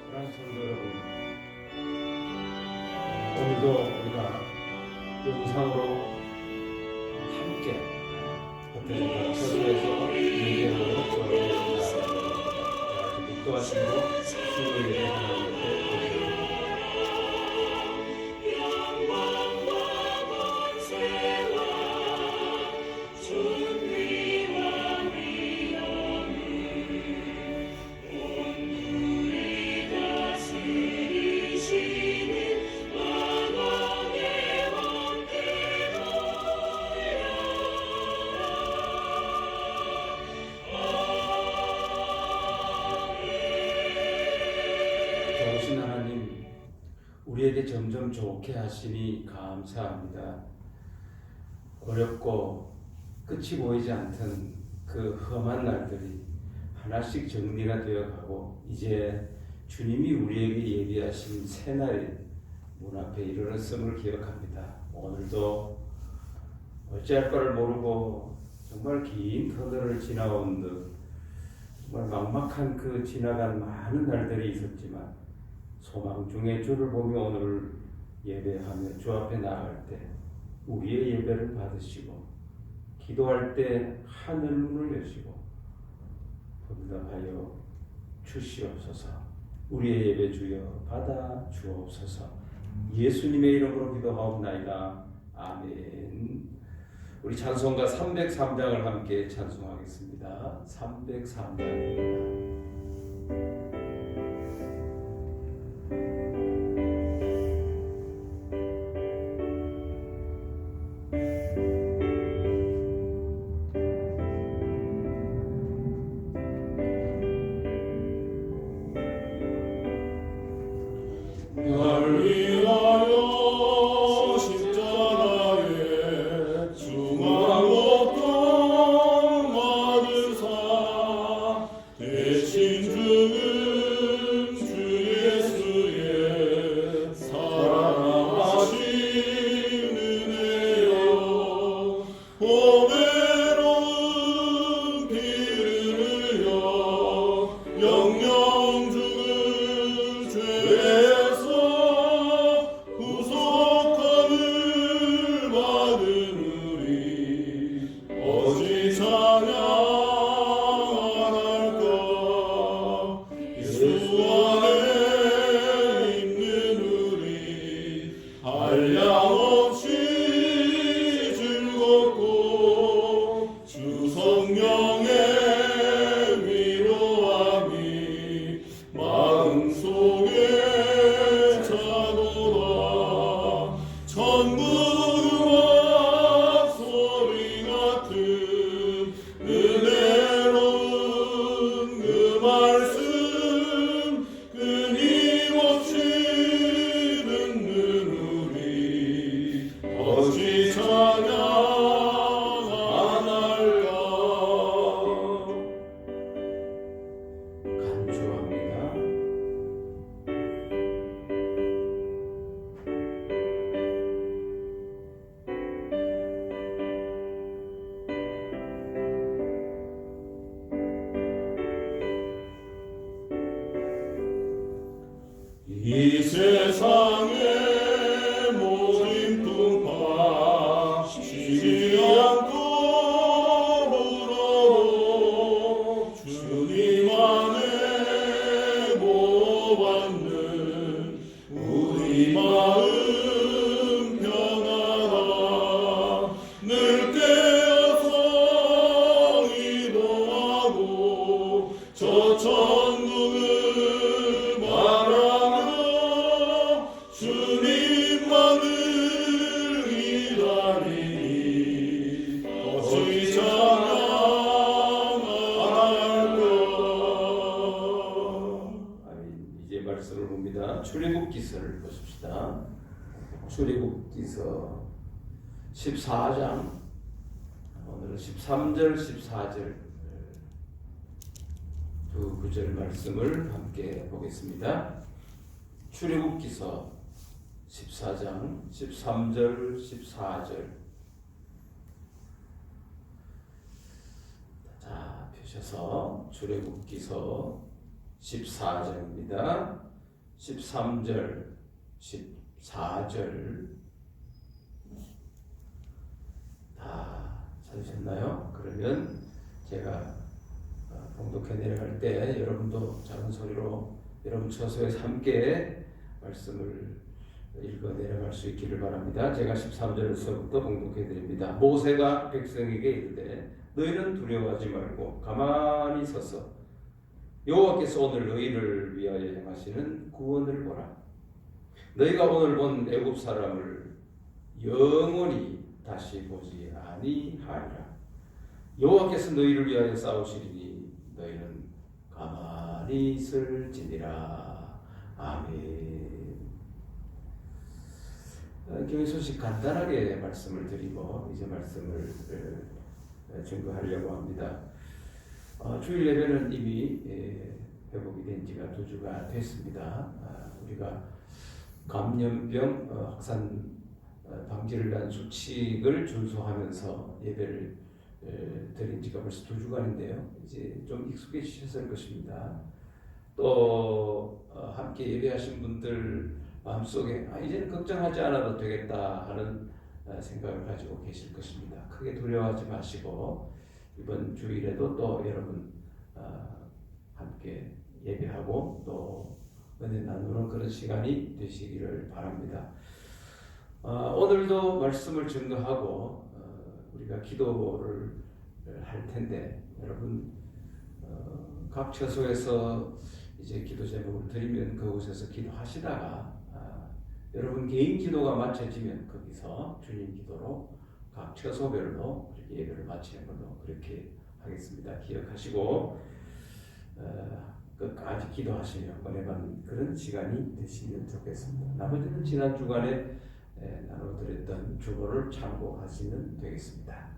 사랑하는 성도 여러분, 오늘도 우리가 영상으로 함께 겉에서 처소에서 예배하고 아주 묵도하시고 수고를 예배하는 좋으신 하나님, 우리에게 점점 좋게 하시니 감사합니다. 어렵고 끝이 보이지 않던 그 험한 날들이 하나씩 정리가 되어가고 이제 주님이 우리에게 예비하신 새날이 문 앞에 이르렀음을 기억합니다. 오늘도 어찌할 바를 모르고 정말 긴 터널을 지나온 듯 정말 막막한 그 지나간 많은 날들이 있었지만 소망 중에 주를 보며 오늘 예배하며 주 앞에 나아갈 때 우리의 예배를 받으시고 기도할 때 하늘 문을 여시고 응답하여 주시옵소서. 우리의 예배 주여 받아 주옵소서. 예수님의 이름으로 기도하옵나이다. 아멘. 우리 찬송가 303장을 함께 찬송하겠습니다. 303장입니다. 날 위하여 십자가에 중한 고통 받으사 대신 죽은 주 예수의 사랑하신 은혜여 보배로운 피를 흘려 영영 죽은 죄에서 구속함을 받은 우리 어찌 찬양할까. 예수 안에 있는 우리 한량없이 즐겁고 주 성령의 위로함이 마음속에 차도다. 천국 음악 소리 같은 은혜로운 그 말씀 끊임없이 듣는 우리 어찌 찬양 안 할까. 간주합니다. 이 세상의 모든 풍파 쉬지 않고 불어도 주님 안에 보호받는 우리 마음 편하다. 늘 깨어서 기도하고 저 천국을 바라며 주님만을 기다리니 어찌 찬양 안 할까. 아멘. 이제 말씀을 봅니다. 출애굽기서를 보십시다. 출애굽기서 14장 오늘은 13절 14절 두 구절 말씀을 함께 보겠습니다. 출애굽기서 14장 13절 14절 자 펴셔서 출애굽기서 14장입니다. 13절, 14절 다 찾으셨나요? 그러면 제가 봉독해 내려갈 때 여러분도 작은 소리로 여러분 처소에서 함께 말씀을 읽어 내려갈 수 있기를 바랍니다. 제가 13절에서부터 봉독해 드립니다. 모세가 백성에게 이르되 너희는 두려워하지 말고 가만히 서서 여호와께서 오늘 너희를 위하여 행하시는 구원을 보라. 너희가 오늘 본 애굽 사람을 영원히 다시 보지 아니하리라. 여호와께서 너희를 위하여 싸우시리니 너희는 가만히 있을지니라. 아멘. 교회 소식 간단하게 말씀을 드리고 이제 말씀을 증거하려고 합니다. 주일 예배는 이미 회복이 된 지가 2주가 됐습니다. 우리가 감염병 확산 방지를 위한 수칙을 준수하면서 예배를 드린 지가 벌써 2주간인데요. 이제 좀 익숙해지셨을 것입니다. 또 함께 예배하신 분들 마음속에 이제는 걱정하지 않아도 되겠다 하는 생각을 가지고 계실 것입니다. 크게 두려워하지 마시고 이번 주일에도 또 여러분 함께 예배하고 또 은혜 나누는 그런 시간이 되시기를 바랍니다. 오늘도 말씀을 증거하고 우리가 기도를 할 텐데 여러분 각 처소에서 이제 기도 제목을 드리면 그곳에서 기도하시다가 여러분 개인 기도가 마쳐지면 거기서 주님 기도로 각 처소별로 예배를 마치는 걸로 그렇게 하겠습니다. 기억하시고 끝까지 기도하시며 은혜받는 그런 시간이 되시면 좋겠습니다. 나머지는 지난 주간에 나눠드렸던 주보를 참고하시면 되겠습니다.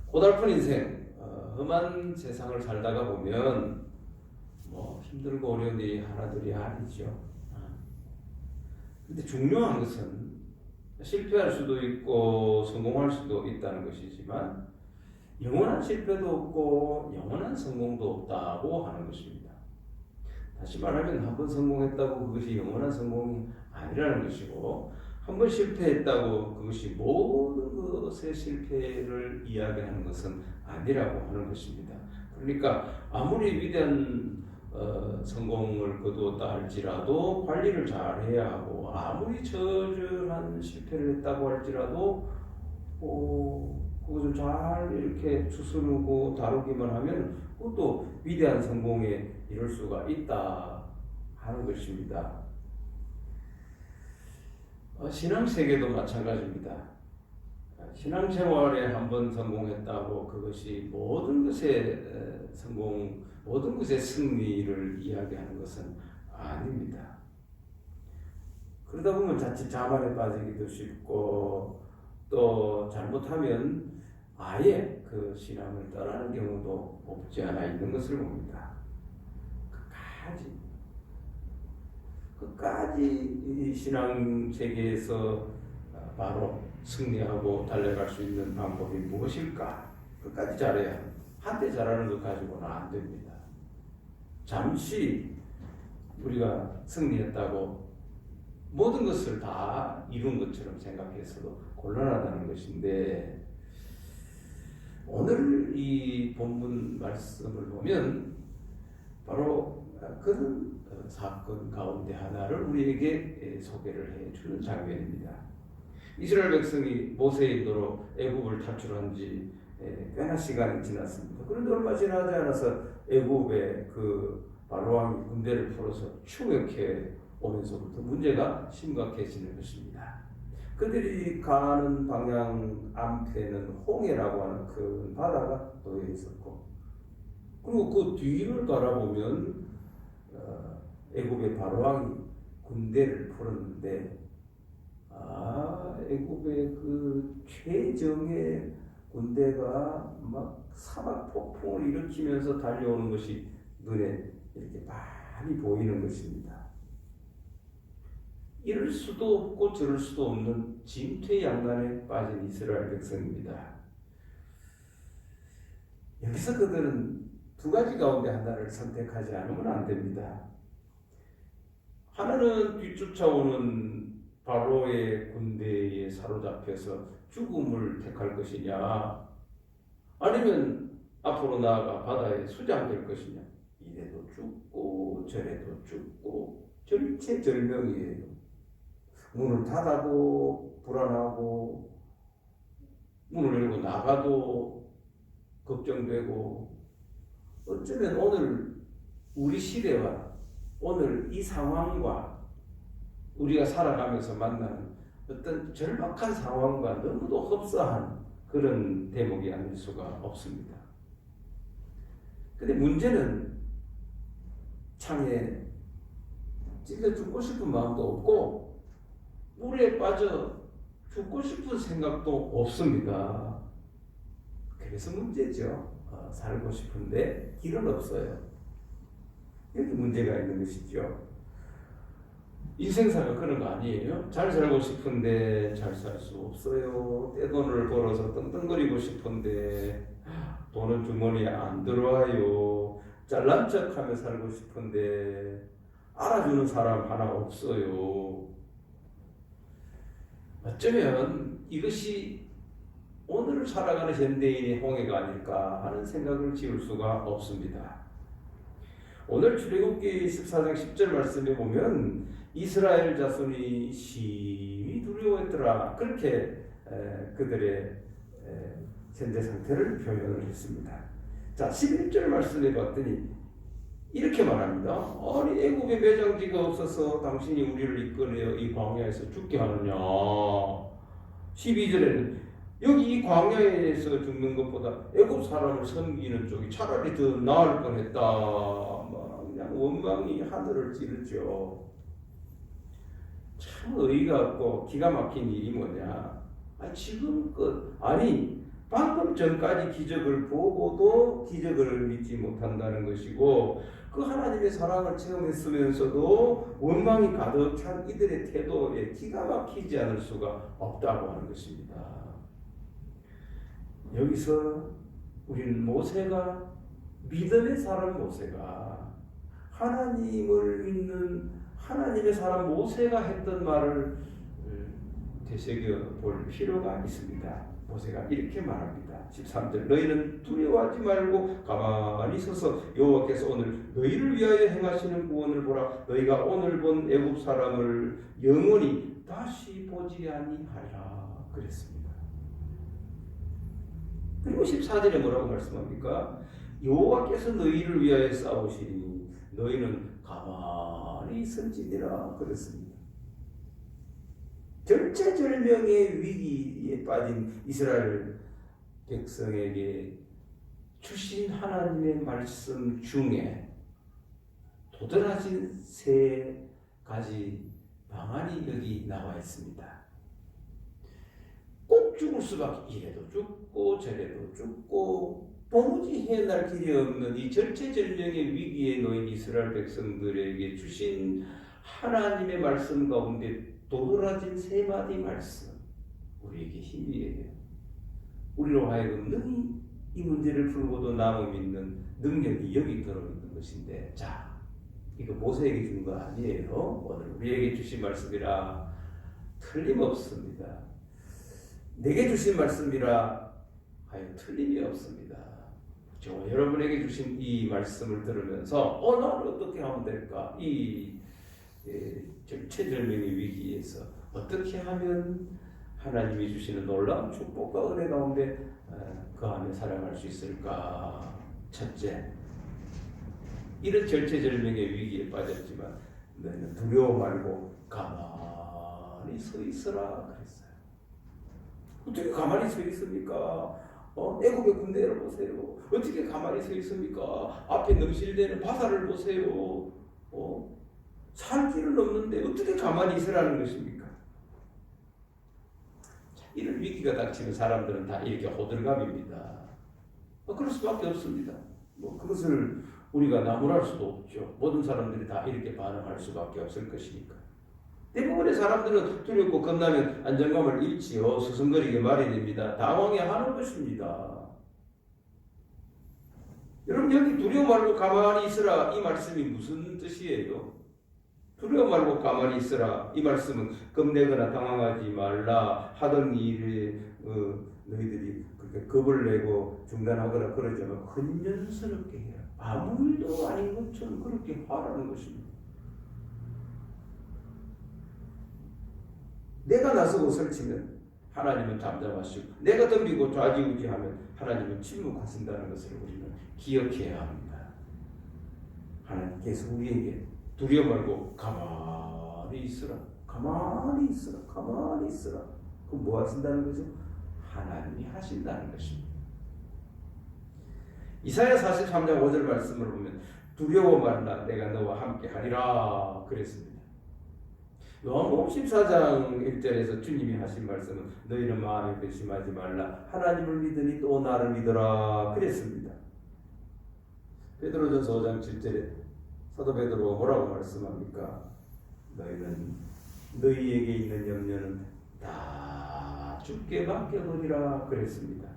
고달픈 인생, 험한 세상을 살다가 보면 힘들고 어려운 일이 하나둘이 아니죠. 근데 중요한 것은 실패할 수도 있고 성공할 수도 있다는 것이지만 영원한 실패도 없고 영원한 성공도 없다고 하는 것입니다. 다시 말하면 한 번 성공했다고 그것이 영원한 성공이 아니라는 것이고 한 번 실패했다고 그것이 모든 것의 실패를 이야기하는 것은 아니라고 하는 것입니다. 그러니까 아무리 위대한 성공을 거두었다 할지라도 관리를 잘 해야 하고 아무리 저절한 실패를 했다고 할지라도 그것을 잘 이렇게 추스르고 다루기만 하면 그것도 위대한 성공에 이룰 수가 있다 하는 것입니다. 신앙세계도 마찬가지입니다. 신앙생활에 한번 성공했다고 그것이 모든 것의 성공, 모든 것의 승리를 이야기하는 것은 아닙니다. 그러다 보면 자칫 자만에 빠지기도 쉽고 또 잘못하면 아예 그 신앙을 떠나는 경우도 없지 않아 있는 것을 봅니다. 끝까지 이 신앙 세계에서 바로 승리하고 달려갈 수 있는 방법이 무엇일까? 끝까지 잘해야 합니다. 한때 잘하는 것 가지고는 안 됩니다. 잠시 우리가 승리했다고 모든 것을 다 이룬 것처럼 생각해서도 곤란하다는 것인데 오늘 이 본문 말씀을 보면 바로 그런 사건 가운데 하나를 우리에게 소개를 해주는 장면입니다. 이스라엘 백성이 모세의 인도로 애굽을 탈출한 지 꽤나 시간이 지났습니다. 그런데 얼마 지나지 않아서 애굽의 그 바로왕이 군대를 풀어서 추격해 오면서부터 문제가 심각해지는 것입니다. 그들이 가는 방향 앞에는 홍해라고 하는 큰 바다가 놓여 있었고 그리고 그 뒤를 바라보면 애굽의 바로왕이 군대를 풀었는데 애굽의 그 최정의 군대가 막 사막 폭풍을 일으키면서 달려오는 것이 눈에 이렇게 많이 보이는 것입니다. 이럴 수도 없고 저럴 수도 없는 진퇴양난에 빠진 이스라엘 백성입니다. 여기서 그들은 두 가지 가운데 하나를 선택하지 않으면 안 됩니다. 하나는 뒤쫓아오는 바로의 군대에 사로잡혀서 죽음을 택할 것이냐, 아니면 앞으로 나아가 바다에 수장될 것이냐. 이래도 죽고 저래도 죽고 절체절명이에요. 문을 닫아도 불안하고 문을 열고 나가도 걱정되고, 어쩌면 오늘 우리 시대와 오늘 이 상황과 우리가 살아가면서 만나는 어떤 절박한 상황과 너무도 흡사한 그런 대목이 아닐 수가 없습니다. 근데 문제는 창에 찔려 죽고 싶은 마음도 없고 물에 빠져 죽고 싶은 생각도 없습니다. 그래서 문제죠. 살고 싶은데 길은 없어요. 여기 문제가 있는 것이죠. 인생사가 그런 거 아니에요? 잘 살고 싶은데 잘 살 수 없어요. 떼돈을 벌어서 떵떵거리고 싶은데 돈은 주머니에 안 들어와요. 잘난 척하며 살고 싶은데 알아주는 사람 하나 없어요. 어쩌면 이것이 오늘을 살아가는 현대인의 홍해가 아닐까 하는 생각을 지울 수가 없습니다. 오늘 출애굽기 14장 10절 말씀에 보면 이스라엘 자손이 심히 두려워했더라, 그렇게 그들의 현재 상태를 표현을 했습니다. 자, 11절 말씀에 봤더니 이렇게 말합니다. 아니 애굽에 매장지가 없어서 당신이 우리를 이끌어 이 광야에서 죽게 하느냐. 12절에는 여기 이 광야에서 죽는 것보다 애굽 사람을 섬기는 쪽이 차라리 더 나을 뻔했다. 그냥 원망이 하늘을 찌르죠. 참 의의가 없고 기가 막힌 일이 뭐냐. 방금 전까지 기적을 보고도 기적을 믿지 못한다는 것이고, 그 하나님의 사랑을 체험했으면서도 원망이 가득 찬 이들의 태도에 기가 막히지 않을 수가 없다고 하는 것입니다. 여기서 우리는 모세가, 믿음의 사람 모세가, 하나님을 믿는 하나님의 사람 모세가 했던 말을 되새겨 볼 필요가 있습니다. 모세가 이렇게 말합니다. 13절, 너희는 두려워하지 말고 가만히 서서 여호와께서 오늘 너희를 위하여 행하시는 구원을 보라. 너희가 오늘 본 애굽 사람을 영원히 다시 보지 아니하리라 그랬습니다. 그리고 14절에 뭐라고 말씀합니까? 여호와께서 너희를 위하여 싸우시니 너희는 가만히 있을지니라 그랬습니다. 절체절명의 위기에 빠진 이스라엘 백성에게 주신 하나님의 말씀 중에 도드라진 세 가지 방안이 여기 나와 있습니다. 꼭 죽을 수밖에, 이래도 죽고 저래도 죽고 도무지 헤어날 길이 없는 이 절체절명의 위기에 놓인 이스라엘 백성들에게 주신 하나님의 말씀 가운데 도드라진 세 마디 말씀, 우리에게 힘이에요. 우리로 하여금 능히 이 문제를 풀고도 남을 믿는 능력이 여기 들어있는 것인데, 자, 이거 모세에게 준 거 아니에요. 오늘 우리에게 주신 말씀이라 틀림없습니다. 내게 주신 말씀이라 하여 틀림이 없습니다. 저 여러분에게 주신 이 말씀을 들으면서 나는 어떻게 하면 될까? 이 절체절명의 위기에서 어떻게 하면 하나님이 주시는 놀라운 축복과 은혜 가운데 그 안에 살아갈 수 있을까? 첫째, 이런 절체절명의 위기에 빠졌지만 너는 두려워 말고 가만히 서 있으라 그랬어요. 어떻게 가만히 서 있습니까? 애굽의 군대를 보세요. 어떻게 가만히 서 있습니까? 앞에 넘실대는 바다를 보세요. 살 길은 없는데 어떻게 가만히 있으라는 것입니까? 자, 이런 위기가 닥치는 사람들은 다 이렇게 호들갑입니다. 그럴 수밖에 없습니다. 그것을 우리가 나무랄 수도 없죠. 모든 사람들이 다 이렇게 반응할 수밖에 없을 것이니까. 대부분의 사람들은 두렵고 겁나면 안정감을 잃지요. 서성거리게 마련입니다. 당황해 하는 것입니다. 여러분, 여기 두려워 말고 가만히 있으라, 이 말씀이 무슨 뜻이에요? 두려워 말고 가만히 있으라. 이 말씀은 겁내거나 당황하지 말라 하던 일에 너희들이 그렇게 겁을 내고 중단하거나 그러지 않고 헌연스럽게 해라. 아무 일도 아닌 것처럼 그렇게 하라는 것입니다. 내가 나서고 설치면 하나님은 잠잠하시고 내가 덤비고 좌지우지하면 하나님은 침묵하신다는 것을 우리는 기억해야 합니다. 하나님께서 우리에게 두려워 말고 가만히 있으라. 가만히 있으라. 가만히 있으라. 그럼 뭐 하신다는 거죠? 하나님이 하신다는 것입니다. 이사야 43장 5절 말씀을 보면 두려워 말라 내가 너와 함께 하리라 그랬습니다. 요한복음 14장 1절에서 주님이 하신 말씀은 너희는 마음에 배심하지 말라 하나님을 믿으니 또 나를 믿어라 그랬습니다. 베드로전서 5장 7절에 사도 베드로가 뭐라고 말씀합니까? 너희는 너희에게 있는 염려는 다 주께 맡겨버리라 그랬습니다.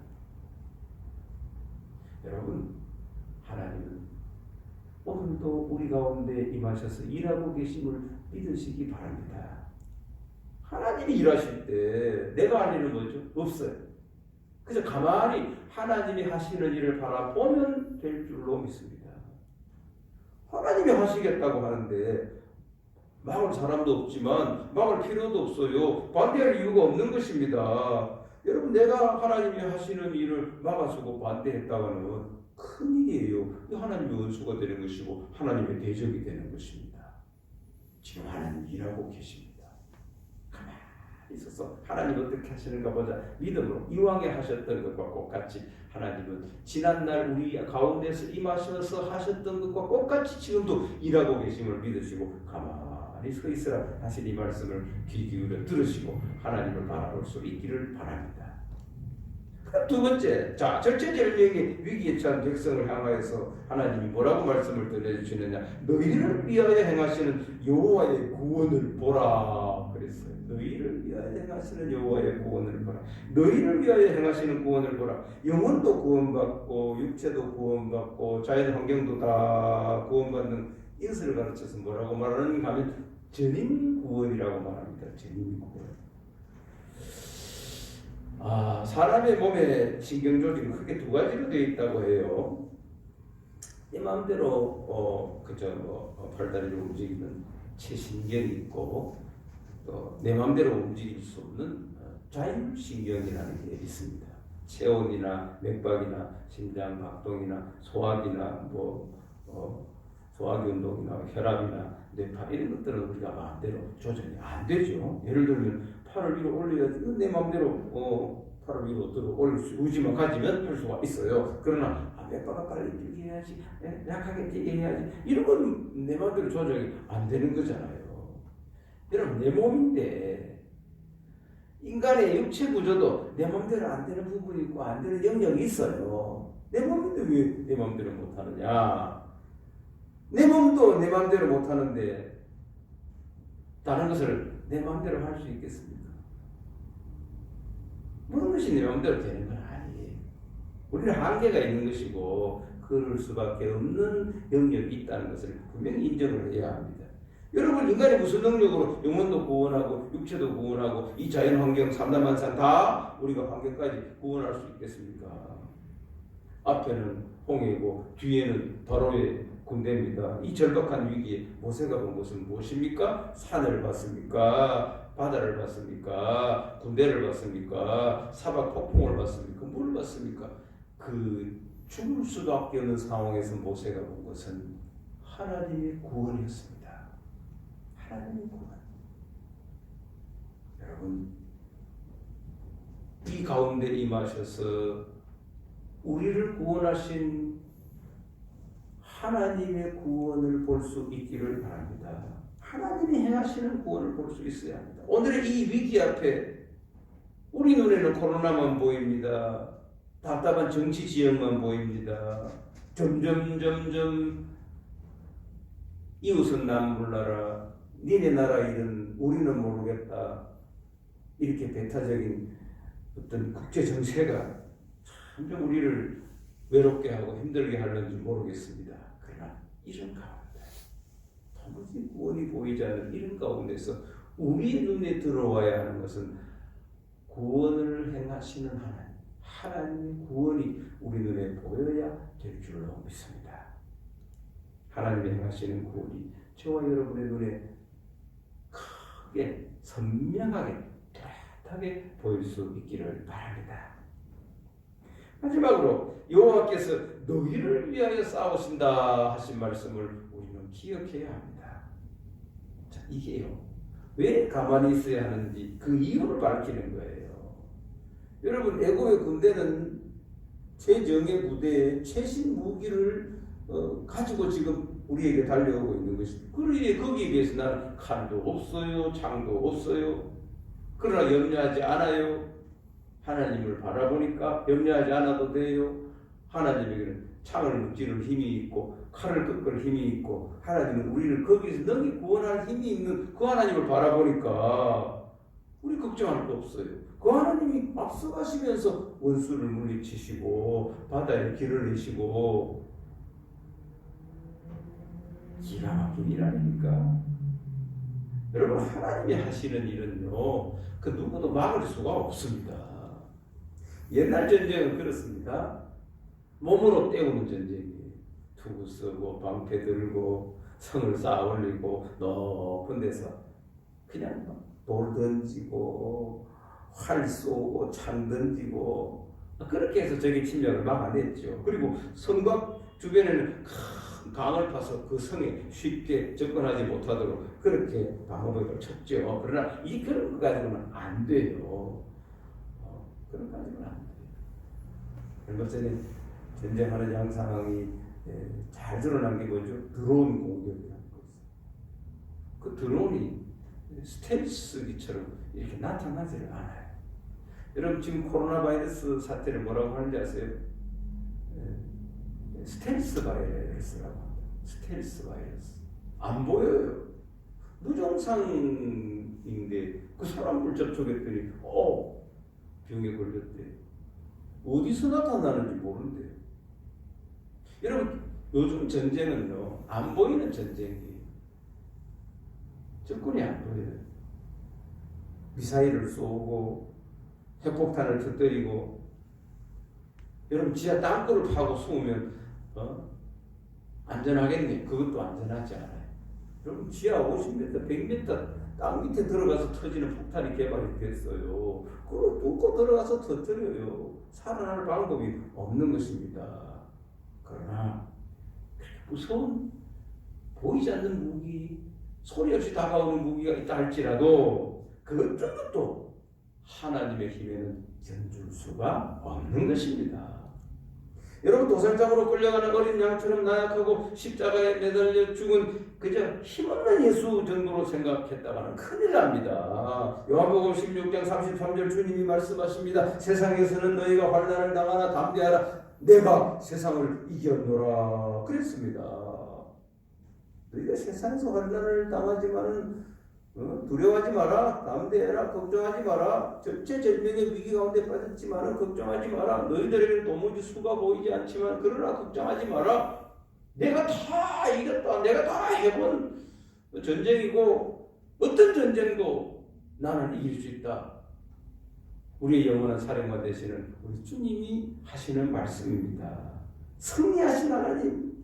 여러분, 하나님은 오늘도 우리 가운데 임하셔서 일하고 계심을 믿으시기 바랍니다. 하나님이 일하실 때 내가 할 일은 뭐죠? 없어요. 그래서 가만히 하나님이 하시는 일을 바라보면 될 줄로 믿습니다. 하나님이 하시겠다고 하는데 막을 사람도 없지만 막을 필요도 없어요. 반대할 이유가 없는 것입니다. 여러분, 내가 하나님이 하시는 일을 막아서고 반대했다가는 큰일이에요. 하나님의 원수가 되는 것이고 하나님의 대적이 되는 것입니다. 지금 하나님 일하고 계십니다. 가만히 있어서 하나님 어떻게 하시는가 보자. 믿음으로 이왕에 하셨던 것과 똑같이 하나님은 지난날 우리 가운데서 임하셔서 하셨던 것과 똑같이 지금도 일하고 계심을 믿으시고 가만히 서 있으라 하신 이 말씀을 귀 기울여 들으시고 하나님을 바라볼 수 있기를 바랍니다. 두 번째, 자, 절체절명의 위기에 처한 백성을 향하여서 하나님이 뭐라고 말씀을 들려주시느냐? 너희를 위하여 행하시는 여호와의 구원을 보라 그랬어요. 너희를 위하여 행하시는 여호와의 구원을 보라. 너희를 위하여 행하시는 구원을 보라. 영혼도 구원받고 육체도 구원받고 자연 환경도 다 구원받는 이것을 가르쳐서 뭐라고 말하는가 하면 전임 구원이라고 말합니다. 전임 구원. 사람의 몸에 신경조직은 크게 두 가지로 되어 있다고 해요. 내 마음대로 팔다리를 움직이는 체신경이 있고 또 내 마음대로 움직일 수 없는 자율신경이라는 게 있습니다. 체온이나 맥박이나 심장 박동이나 소화기나 소화기 운동이나 혈압이나 뇌파 이런 것들은 우리가 마음대로 조절이 안 되죠. 예를 들면 팔을 위로 올려야지 내 마음대로 팔을 위로 들어 올릴 수 의지만 가지면 할 수가 있어요. 그러나 맥박을 빨리 뛰게 해야지, 약하게 뛰게 해야지 이런 건 내 마음대로 조절이 안 되는 거잖아요. 여러분, 내 몸인데 인간의 육체 구조도 내 마음대로 안 되는 부분이 있고 안 되는 영역이 있어요. 내 몸인데 왜 내 마음대로 못하느냐? 내 몸도 내 마음대로 못하는데 다른 것을 내 마음대로 할 수 있겠습니까? 모든 것이 내 마음대로 되는 건 아니에요. 우리는 한계가 있는 것이고 그럴 수밖에 없는 영역이 있다는 것을 분명히 인정을 해야 합니다. 여러분, 인간이 무슨 능력으로 영혼도 구원하고 육체도 구원하고 이 자연환경 삼라만상 다 우리가 환경까지 구원할 수 있겠습니까? 앞에는 홍해고 뒤에는 바로의 군대입니다. 이 절박한 위기에 모세가 본 것은 무엇입니까? 산을 봤습니까? 바다를 봤습니까? 군대를 봤습니까? 사박 폭풍을 봤습니까? 뭘 봤습니까? 그 죽을 수밖에 없는 상황에서 모세가 본 것은 하나님의 구원이었습니다. 하나님의 구원. 여러분, 이 가운데 임하셔서 우리를 구원하신 하나님의 구원을 볼 수 있기를 바랍니다. 하나님이 행하시는 구원을 볼 수 있어야 합니다. 오늘의 이 위기 앞에 우리 눈에는 코로나만 보입니다. 답답한 정치 지형만 보입니다. 점점 이웃은 남 몰라라, 니네 나라 일은 우리는 모르겠다, 이렇게 배타적인 어떤 국제 정세가 참 우리를 외롭게 하고 힘들게 하는지 모르겠습니다. 그러나 이런 가운데 도무지 도무지 구원이 보이지 않는 이런 가운데서 우리의 눈에 들어와야 하는 것은 구원을 행하시는 하나님, 하나님의 구원이 우리 눈에 보여야 될 줄로 믿습니다. 하나님이 행하시는 구원이 저와 여러분의 눈에 크게 선명하게 뚜렷하게 보일 수 있기를 바랍니다. 마지막으로 여호와께서 너희를 위하여 싸우신다 하신 말씀을 우리는 기억해야 합니다. 자, 이게요, 왜 가만히 있어야 하는지 그 이유를 밝히는 거예요. 여러분, 애국의 군대는 최정예 부대의 최신 무기를 가지고 지금 우리에게 달려오고 있는 것입니다. 그러니 거기에 비해서 나는 칼도 없어요, 창도 없어요. 그러나 염려하지 않아요. 하나님을 바라보니까 염려하지 않아도 돼요. 하나님에게는 창을 무찌를 힘이 있고 칼을 꺾을 힘이 있고 하나님은 우리를 거기에서 능히 구원할 힘이 있는 그 하나님을 바라보니까 우리 걱정할 거 없어요. 그 하나님이 앞서가시면서 원수를 물리치시고 바다에 길을 내시고 기가 막힌 일 아닙니까? 여러분, 하나님이 하시는 일은요, 그 누구도 막을 수가 없습니다. 옛날 전쟁은 그렇습니다. 몸으로 때우는 전쟁이에요. 투구 쓰고 방패 들고 성을 쌓아 올리고 높은 데서 그냥 돌 던지고 활 쏘고 창 던지고 그렇게 해서 적의 침략을 막아냈죠. 그리고 성곽 주변에는 큰 강을 파서 그 성에 쉽게 접근하지 못하도록 그렇게 방어벽을 쳤죠. 그러나 그런 거 가지고는 안 돼요. 그런 거 가지고는 안 돼요. 얼마 전에 전쟁하는 양상황이 잘 드러난 게 뭐죠? 드론 공격이라는 거 있어요. 그 드론이 스텔스기처럼 이렇게 나타나지를 않아요. 여러분, 지금 코로나 바이러스 사태를 뭐라고 하는지 아세요? 스텔스 바이러스라고 합니다. 스텔스 바이러스. 안 보여요. 무증상인데 그 사람을 접촉했더니 병에 걸렸대. 어디서 나타나는지 모른대요. 여러분, 요즘 전쟁은요, 안 보이는 전쟁이에요. 접근이 안 보여요. 미사일을 쏘고 핵폭탄을 터뜨리고, 여러분, 지하 땅굴을 파고 숨으면 안전하겠네? 그것도 안전하지 않아요. 여러분, 지하 50m, 100m 땅 밑에 들어가서 터지는 폭탄이 개발이 됐어요. 그걸 뚫고 들어가서 터뜨려요. 살아날 방법이 없는 것입니다. 그러나 무서운 보이지 않는 무기, 소리 없이 다가오는 무기가 있다 할지라도 그 어떤 것도 하나님의 힘에는 견줄 수가 없는 것입니다. 여러분, 도살장으로 끌려가는 어린 양처럼 나약하고 십자가에 매달려 죽은 그저 힘없는 예수 정도로 생각했다가는 큰일 납니다. 요한복음 16장 33절 주님이 말씀하십니다. 세상에서는 너희가 환난을 당하나 담대하라. 내가 세상을 이겼노라 그랬습니다. 너희가 세상에서 환난을 당하지만은 두려워하지 마라. 담대해라. 걱정하지 마라. 절체절명의 위기 가운데 빠졌지만은 걱정하지 마라. 너희들에게는 도무지 수가 보이지 않지만 그러나 걱정하지 마라. 내가 다 이겼다. 내가 다 해본 전쟁이고 어떤 전쟁도 나는 이길 수 있다. 우리의 영원한 사령관 되시는 우리 주님이 하시는 말씀입니다. 승리하신 하나님,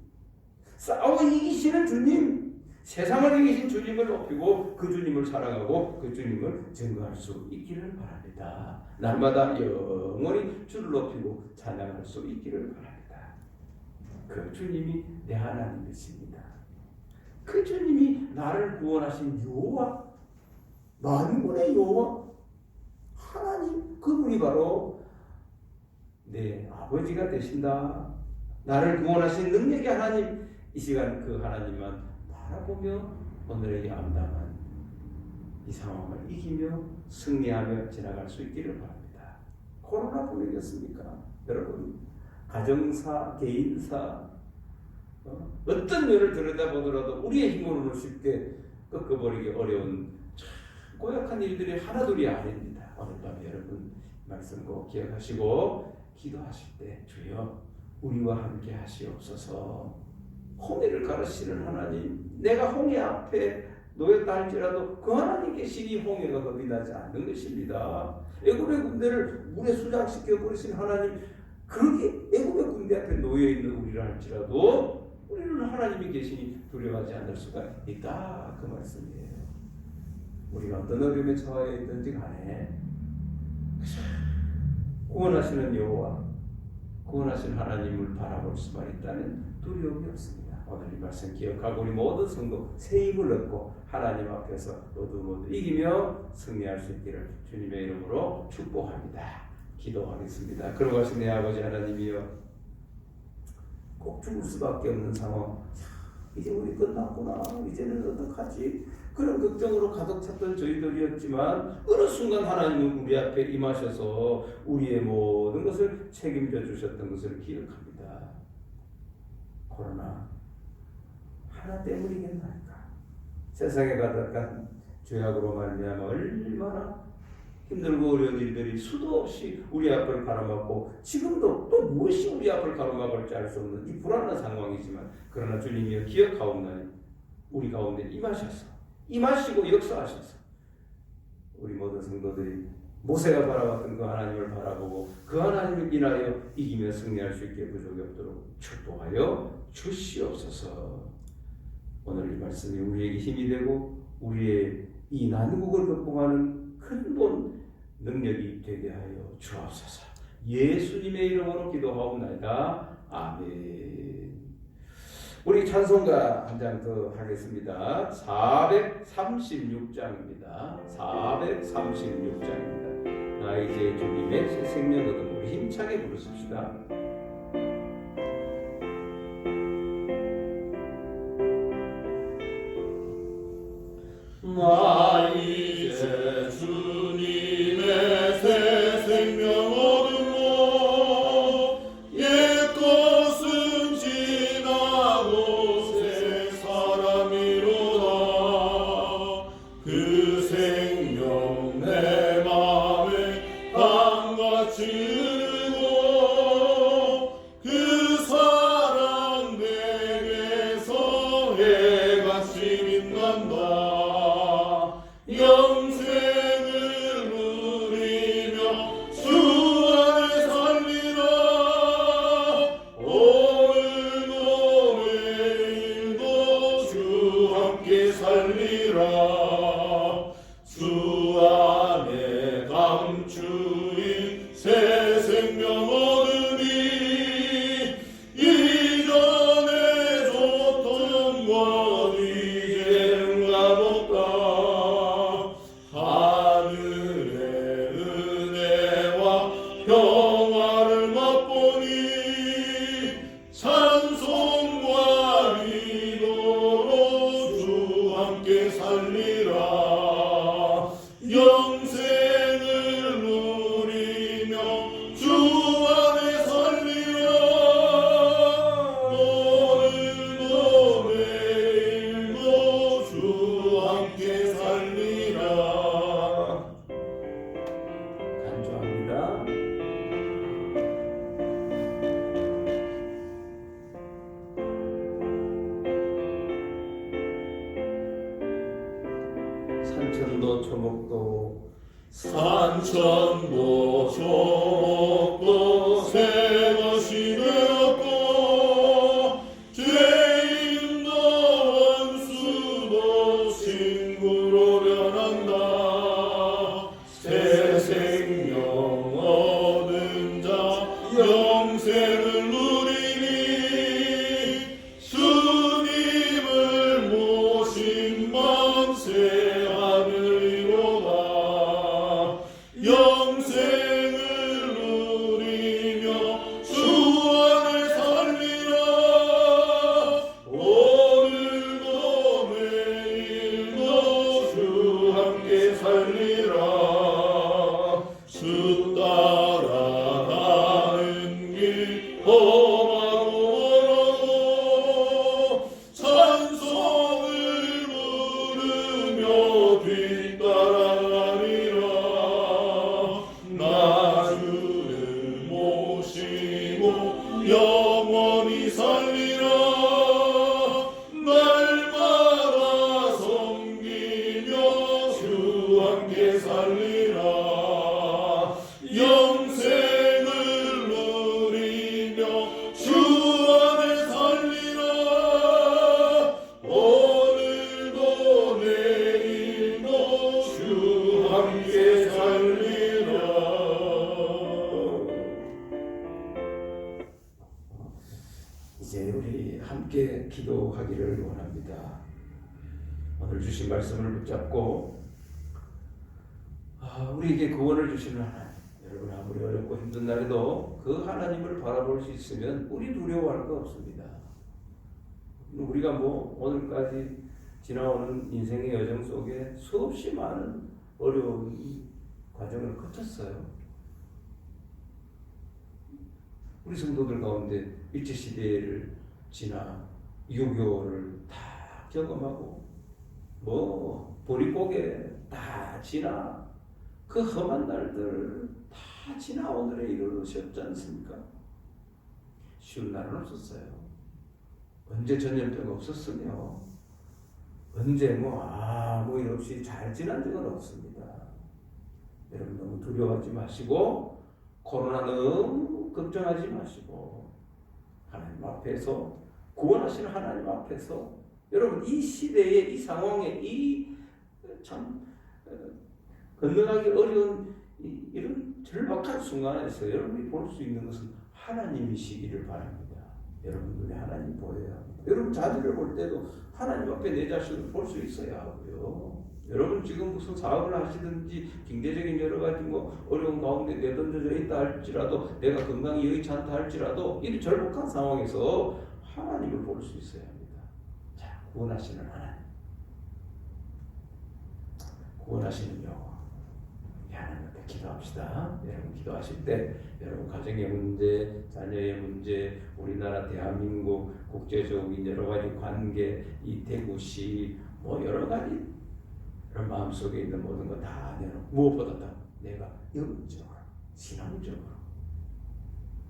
싸워 이기시는 주님, 세상을 이기신 주님을 높이고 그 주님을 사랑하고 그 주님을 증거할 수 있기를 바랍니다. 날마다 영원히 주를 높이고 찬양할 수 있기를 바랍니다. 그 주님이 내 하나님이십니다. 그 주님이 나를 구원하신 여호와, 만군의 여호와 하나님, 그분이 바로 내 아버지가 되신다. 나를 구원하신 능력의 하나님, 이 시간 그 하나님만 바라보며 오늘의 암담한 이 상황을 이기며 승리하며 지나갈 수 있기를 바랍니다. 코로나 보이겠습니까? 여러분, 가정사, 개인사, 어떤 면을 들여다보더라도 우리의 힘으로는 쉽게 꺾어버리기 어려운 참 고약한 일들이 하나둘이 아닙니다. 오늘 밤 여러분 말씀 꼭 기억하시고 기도하실 때 주여 우리와 함께 하시옵소서. 홍해를 가르치는 하나님, 내가 홍해 앞에 놓였다 할지라도 그 하나님께 신이 홍해가 겁이 나지 않는 것입니다. 애굽의 군대를 물에 수장시켜 버리신 하나님, 그렇게 애굽의 군대 앞에 놓여 있는 우리를 할지라도 우리는 하나님이 계시니 두려워하지 않을 수가 있다, 그 말씀이에요. 우리가 어떤 어려움에 처해 있든지 간에 구원하시는 여호와, 구원하신 하나님을 바라볼 수만 있다면 두려움이 없습니다. 오늘 이 말씀 기억하고 우리 모든 성도 새 힘을 얻고 하나님 앞에서 모두 이기며 승리할 수 있기를 주님의 이름으로 축복합니다. 기도하겠습니다. 그러고하신 내 아버지 하나님이여, 꼭 죽을 수밖에 없는 상황, 이제 우리 끝났구나, 이제는 어떡하지, 그런 걱정으로 가득 찼던 저희들이었지만 어느 순간 하나님은 우리 앞에 임하셔서 우리의 모든 것을 책임져 주셨던 것을 기억합니다. 그러나 하나 때문이겠나이까, 세상에 가득한 죄악으로 말미암아 얼마나 힘들고 어려운 일들이 수도 없이 우리 앞을 가로막고, 지금도 또 무엇이 우리 앞을 가로막을지 알 수 없는 이 불안한 상황이지만, 그러나 주님이여 기억하옵나니 우리 가운데 임하시고 역사하셔서 우리 모든 성도들이 모세가 바라봤던 그 하나님을 바라보고 그 하나님을 인하여 이기며 승리할 수 있게 부족이 없도록 축복하여 주시옵소서. 오늘 이 말씀이 우리에게 힘이 되고 우리의 이 난국을 극복하는 근본 능력이 되게 하여 주옵소서. 예수님의 이름으로 기도하옵나이다. 아멘. 우리 찬송가 한 장 더 하겠습니다. 436장입니다. 436장입니다. 나 이제 주님의 새 생명 얻음, 우리 힘차게 부르십시다. 나 이제 주님의 새 생명 얻음으로 옛 것은 지나고 새 사람이로다. 그 생명 내 맘에 강같이 흐르고 그 사랑 내게서 해같이 빛난다. 영생을 누리며 주 안에 살리라. 오늘도 내일도 주 함께 살리라. 주 안에 감추인 새 생명 얻으니 이전에 줬던 것 이제는 값없다. 하늘의 은혜와 평화를 맛보니 찬송과 기도로 주 함께 살리라. 영생을 누리며 주 안에 살리라. 오늘도 내일도 주 함께 살리라. 간주합니다. 산천도 초목도 산천도 초목도 새 것이 되었고 죄인도 원수도 친구로 변한다. 새 생명 얻은 자 영생을 누리니 주님을 모신 만세 하늘이로다. 영생을 누리며 원합니다. 오늘 주신 말씀을 붙잡고 우리에게 구원을 주시는 하나님, 여러분 아무리 어렵고 힘든 날에도 그 하나님을 바라볼 수 있으면 우리 두려워할 거 없습니다. 우리가 오늘까지 지나오는 인생의 여정 속에 수없이 많은 어려운 과정을 거쳤어요. 우리 성도들 가운데 일제시대를 지나 유교를 다 경험하고 보릿고개 다 지나 그 험한 날들 다 지나 오늘에 이르셨지 않습니까? 쉬운 날은 없었어요. 언제 전염병 없었으며 언제 아무 일 없이 잘 지난 적은 없습니다. 여러분 너무 두려워하지 마시고 코로나 너무 걱정하지 마시고 하나님 앞에서 구원하시는 하나님 앞에서 여러분 이 시대에 이 상황에 이 참 건너가기 어려운 이런 절박한 순간에서 여러분이 볼 수 있는 것은 하나님이시기를 바랍니다. 여러분 눈에 하나님 보여야 합니다. 여러분 자녀를 볼 때도 하나님 앞에 내 자신을 볼 수 있어야 하고요. 여러분 지금 무슨 사업을 하시든지 경제적인 여러 가지 어려운 가운데 내던져져 있다 할지라도 내가 건강이 여의치 않다 할지라도 이 절박한 상황에서 하나님을 볼 수 있어야 합니다. 자, 구원하시는 하나님, 구원하시는 여호와, 하나님 앞에 기도합시다. 여러분 기도하실 때 여러분 가정의 문제, 자녀의 문제, 우리나라 대한민국 국제적인 여러 가지 관계, 이 대구시 여러 가지 그런 마음속에 있는 모든 거 다 내놓고 무엇보다 내가 영적으로 신앙적으로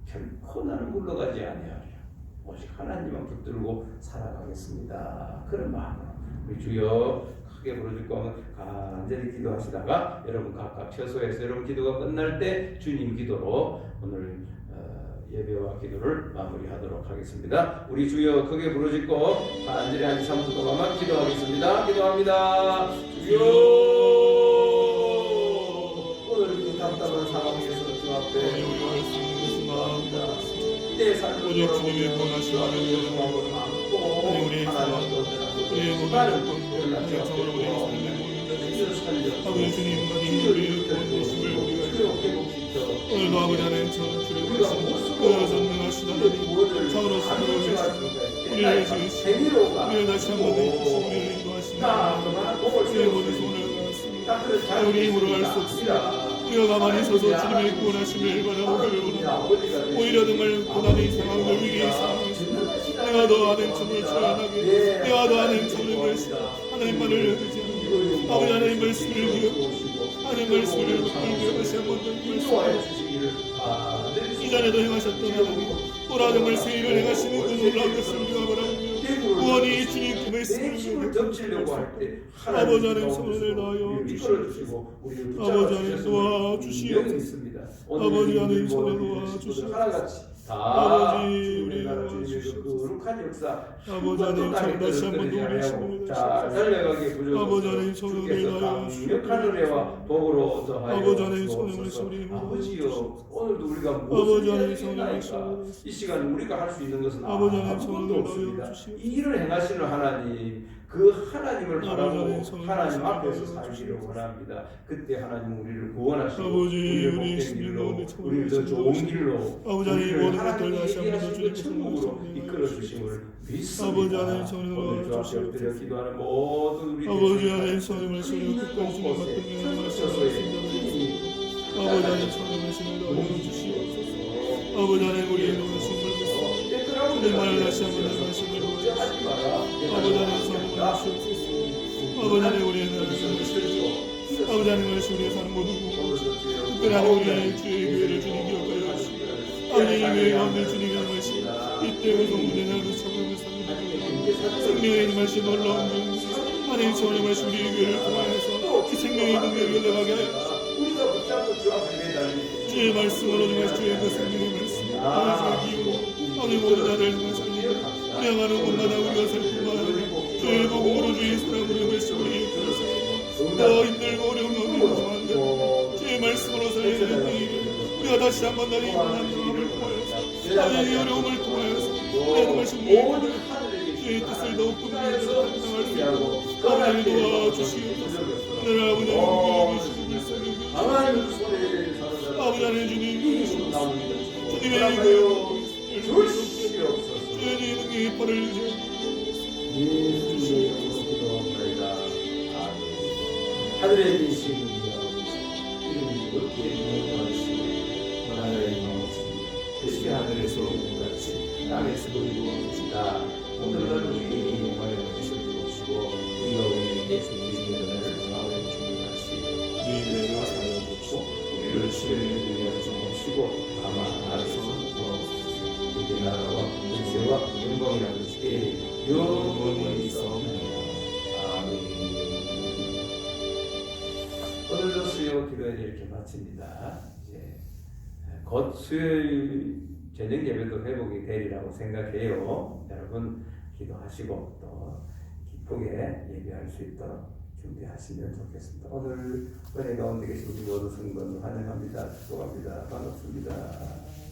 결코 나는 물러가지 아니하리라. 오직 하나님만 붙들고 살아가겠습니다. 그런 마음으로 우리 주여 크게 부르짖고 하면 간절히 기도하시다가 여러분 각각 처소에서 여러분 기도가 끝날 때 주님 기도로 오늘 예배와 기도를 마무리하도록 하겠습니다. 우리 주여 크게 부르짖고 간절히 한 2, 3분 동안만 기도하겠습니다. 기도합니다. 주여, 오늘 이 답답한 상황에서 주 앞에 기도합니다. 내 삶을 오직 주님의 권하시는 마음으로 안고 하나님께 아버지 주님 받은 우리의 구원되심을 오늘도 아버지 하나님 저주를 하시고 그가 전능하신 하나님 참으로 살아오시고 우리를 지으시고 우리를 다시 한번 내주시고 우리를 인도하시고 우리의 모든 소원을 받았습니다. 우리 힘으로 할 수 없습니다. 우리가 가만히 서서 주님의 구원하심을 바라보기를 원합니다. 오히려 정말 고난의 상황들 위기의 상황에서 내가 더 아는 점을 조연하게 내가 더 아는 점을 말씀 하나님만을 의지하고 아버지 하나님 말씀을 기억하고 하나님 말씀을 붙들고 다시 한번 더 말씀하시고 이전에도 행하셨던 하나님 또라 정말 세일을 행하시는 그 놀라운 것을 우리가 바라보며 구원이 주님 그 말씀을 덮치려고 할 때 아버지 하나님 손을 다하여 주시고 아버지 하나님 도와주시옵소서. 아버지 하나님 손을 도와주시옵소서. 아버지 우리가 주시옵소서. 거룩한 역사 아버지 하나님 손을 다시 한번 도우시옵소서. 달려가게 부족하고 아버지 하나님 손을 다하여 강력한 은혜와 복으로 더하여 아버지 하나님 손을 말씀을 아버지여 오늘도 우리가 아버지 하나님 손을 무엇을 이 시간 우리가 할 수 있는 것은 아버지 하나님 아무것도 손을 없습니다. 다하여 주시옵소서. 이 일을 행하시는 하나님 그 하나님을 아버지 바라보고 하나님 손을 하나님 다하여 앞에서 주시옵소서. 살기를 원합니다. 그때 하나님 우리를 구원하시고 아버지 우리를 우리 복된 주님 길로 가운데 우리를 더 좋은 길로 아버지 하나님 우리를 모든 것들 하나님이 다시 한번 얘기하신 그 주님의 천국으로 손으로 이끌어 주심을 믿습니다. 아버지 하나님 손으로 오늘 주 앞에 엎드려 기도하는 모든 우리 아버지 하나님 손을 말씀을 끝까지 주님 받던 명령을 말씀하십니다. 아버지 하나님 손을 말씀을 넣어 주시옵소서. 아버지 하나님 우리의 노릇을 믿습니다. 주님만을 다시 한번 말씀을 넣어 주시옵소서. 아버지 하나님 손을 주시옵소서. 아버지 하나님 우리의 나라를 주시옵소서. 아버지 하나님 말씀 우리의 사는 모든 것 특별한 우리의 주의 교회를 주님 기억하여 주시고 아버지 이 교회 가운데 주님의 말씀 이때 우성무대 나를 참으며 삽니다. 생명의 말씀 놀라운 분 하나님 저의 말씀 우리의 교회를 통하여서 그 생명의 능력을 나가게 하여 주의 말씀으로 정말 주의 그 생명의 말씀 아버지의 기운으로 아버지 모든 자들 정말 살리고 명하는 곳마다 우리가 살 뿐만 아니라 주의 복음으로 주의 사랑으로 말씀 우리의 교회를 살리고 더 힘들고 어려운 마음이 고통한데 주의 말씀으로 살리는 이 우리가 다시 한번 나의 고난의 마음을 통하여서 나의 어려움을 통하여서 내 말씀 주의 뜻을 더 뿌리에서 탄생할 수 있도록 하나님 도와주시옵소서. 오늘 아버지 하나님 강한 소리를 사로잡아 아버지 하나님 주님 주님의 하여 주시옵소서. 주님 능히 팔을 예수의 이름으로 기도합니다. 아멘. 하늘에 계신 이름이 높게 영광하시고 나라의 영광하시고 대신 하늘에서 같이 땅에서도 이루어집니다. 오늘날 우리에게 영광을 주시옵시고 우리가 우리에게 주님의 은혜를 마음에 주님하시고 주님의 사랑을 주시고 우리를 시험에 들여 주시고 아마 알아서 우리 나라와 권세와 영광이라는 주께 영원히 있사옵나이다. 아멘. 오늘도 수요 기도회를 이렇게 마칩니다. 이제 곧 수요일 저녁 예배도 회복이 되리라고 생각해요. 여러분 기도하시고 또 기쁘게 예배할 수 있도록 준비하시면 좋겠습니다. 오늘 은혜 가운데 계신 우리 모든 성도들 환영합니다. 축복합니다. 반갑습니다.